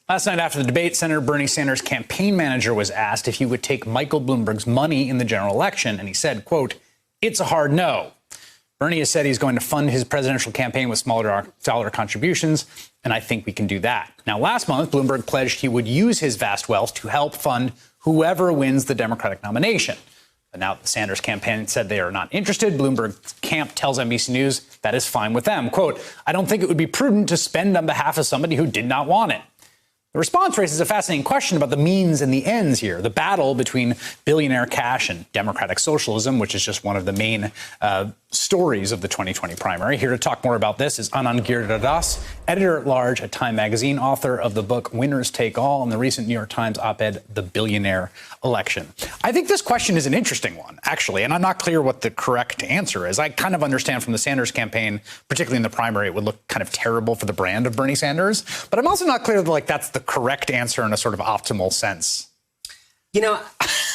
Last night after the debate, Senator Bernie Sanders' campaign manager was asked if he would take Michael Bloomberg's money in the general election, and he said, quote, "It's a hard no." Bernie has said he's going to fund his presidential campaign with smaller dollar contributions, and I think we can do that. Now, last month, Bloomberg pledged he would use his vast wealth to help fund whoever wins the Democratic nomination. But now the Sanders campaign said they are not interested. Bloomberg's camp tells NBC News that is fine with them. Quote, "I don't think it would be prudent to spend on behalf of somebody who did not want it." The response raises a fascinating question about the means and the ends here. The battle between billionaire cash and democratic socialism, which is just one of the main stories of the 2020 primary. Here to talk more about this is Anand Giridharadas, editor-at-large at Time Magazine, author of the book Winners Take All, and the recent New York Times op-ed, The Billionaire Election. I think this question is an interesting one, actually, and I'm not clear what the correct answer is. I kind of understand from the Sanders campaign, particularly in the primary, it would look kind of terrible for the brand of Bernie Sanders. But I'm also not clear that, like, that's the correct answer in a sort of optimal sense. You know,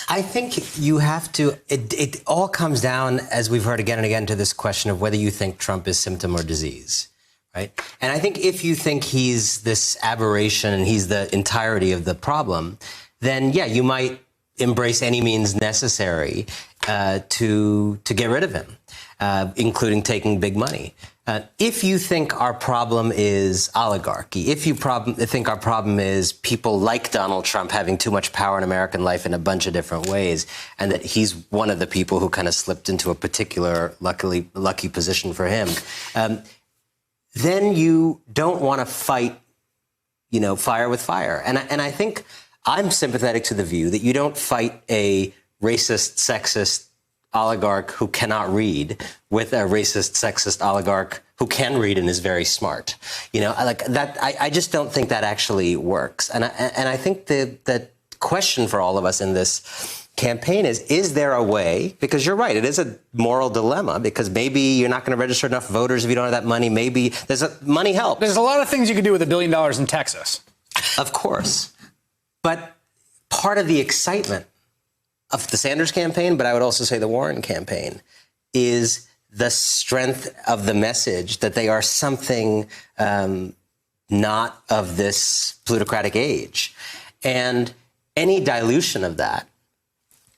I think you have to, it all comes down, as we've heard again and again, to this question of whether you think Trump is symptom or disease, right? And I think if you think he's this aberration and he's the entirety of the problem, then, yeah, you might embrace any means necessary to get rid of him, including taking big money. If you think our problem is oligarchy, if you think our problem is people like Donald Trump having too much power in American life in a bunch of different ways, and that he's one of the people who kind of slipped into a particular lucky position for him, then you don't want to fight, fire with fire. And I think I'm sympathetic to the view that you don't fight a racist, sexist oligarch who cannot read with a racist, sexist oligarch who can read and is very smart. Like that. I just don't think that actually works. And I think the question for all of us in this campaign is there a way, because you're right, it is a moral dilemma, because maybe you're not going to register enough voters if you don't have that money. Maybe money helps. There's a lot of things you could do with $1 billion in Texas. Of course. But part of the excitement of the Sanders campaign, but I would also say the Warren campaign, is the strength of the message that they are something not of this plutocratic age. And any dilution of that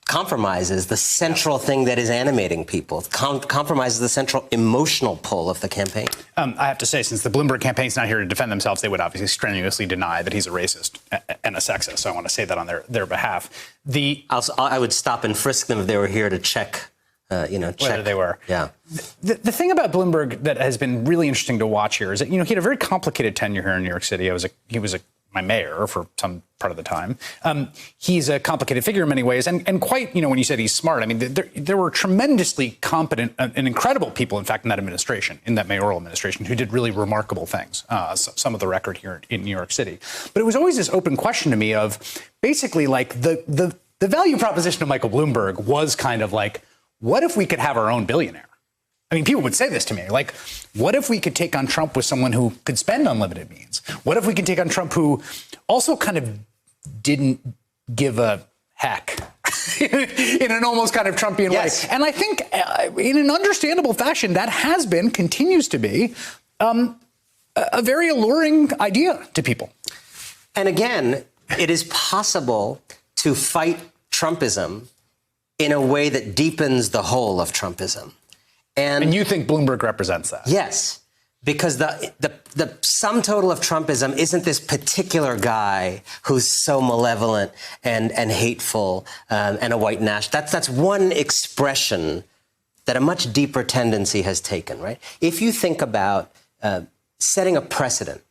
compromises the central thing that is animating people, compromises the central emotional pull of the campaign. I have to say, since the Bloomberg campaign's not here to defend themselves, they would obviously strenuously deny that he's a racist and a sexist. So I want to say that on their behalf. I would stop and frisk them if they were here to check. Whether they were. Yeah. The thing about Bloomberg that has been really interesting to watch here is that, he had a very complicated tenure here in New York City. He was my mayor for some part of the time. He's a complicated figure in many ways. And quite, when you said he's smart, I mean, there were tremendously competent and incredible people, in fact, in that administration, in that mayoral administration, who did really remarkable things. Some of the record here in New York City. But it was always this open question to me of basically like the value proposition of Michael Bloomberg was kind of like, what if we could have our own billionaire? I mean, people would say this to me, like, what if we could take on Trump with someone who could spend unlimited means? What if we could take on Trump who also kind of didn't give a heck in an almost kind of Trumpian way? And I think in an understandable fashion, that has been, continues to be, a very alluring idea to people. And again, it is possible to fight Trumpism in a way that deepens the whole of Trumpism. And you think Bloomberg represents that? Yes, because the sum total of Trumpism isn't this particular guy who's so malevolent and hateful and a white nationalist. That's one expression that a much deeper tendency has taken, right? If you think about setting a precedent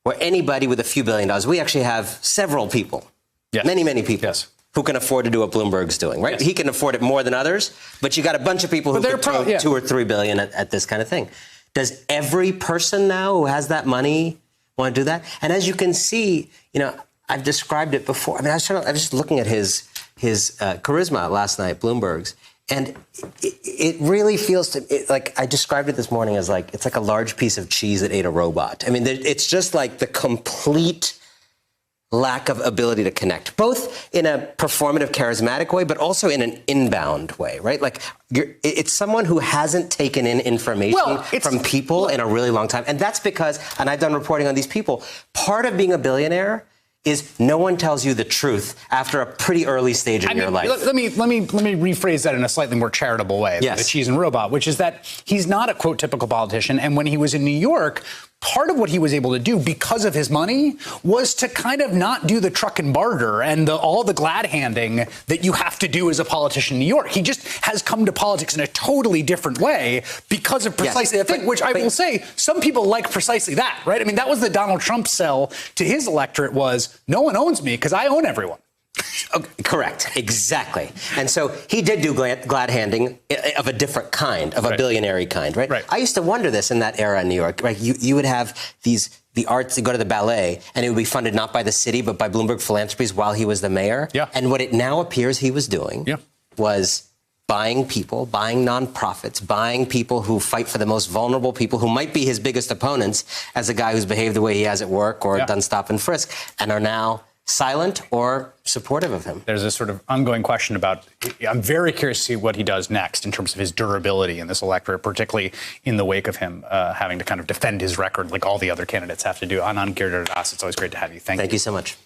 where anybody with a few $1 billion, we actually have several people, many people. Who can afford to do what Bloomberg's doing, right? Yes. He can afford it more than others, but you got a bunch of people who can throw $2 or $3 billion at this kind of thing. Does every person now who has that money want to do that? And as you can see, I've described it before. I mean, I was just looking at his charisma last night, Bloomberg's, and it really feels to me like I described it this morning as like it's like a large piece of cheese that ate a robot. I mean, it's just like the complete lack of ability to connect, both in a performative, charismatic way, but also in an inbound way, right? Like it's someone who hasn't taken in information from people in a really long time. And that's because, and I've done reporting on these people, part of being a billionaire is no one tells you the truth after a pretty early stage in your life. Let me rephrase that in a slightly more charitable way. Yes. The cheese and robot, which is that he's not a, quote, typical politician. And when he was in New York, part of what he was able to do because of his money was to kind of not do the truck and barter and all the glad handing that you have to do as a politician in New York. He just has come to politics in a totally different way because of precisely that thing, which I will say some people like precisely that, right? I mean, that was the Donald Trump sell to his electorate was no one owns me because I own everyone. Correct. Exactly. And so he did do glad handing of a different kind, of a billionaire kind, right? I used to wonder this in that era in New York. Right? You would have the arts to go to the ballet, and it would be funded not by the city, but by Bloomberg Philanthropies while he was the mayor. Yeah. And what it now appears he was doing was buying people, buying nonprofits, buying people who fight for the most vulnerable people who might be his biggest opponents as a guy who's behaved the way he has at work or done stop and frisk and are now silent or supportive of him. There's a sort of ongoing question about, I'm very curious to see what he does next in terms of his durability in this electorate, particularly in the wake of him having to kind of defend his record like all the other candidates have to do. Anand Giridharadas, it's always great to have you. Thank you. Thank you so much.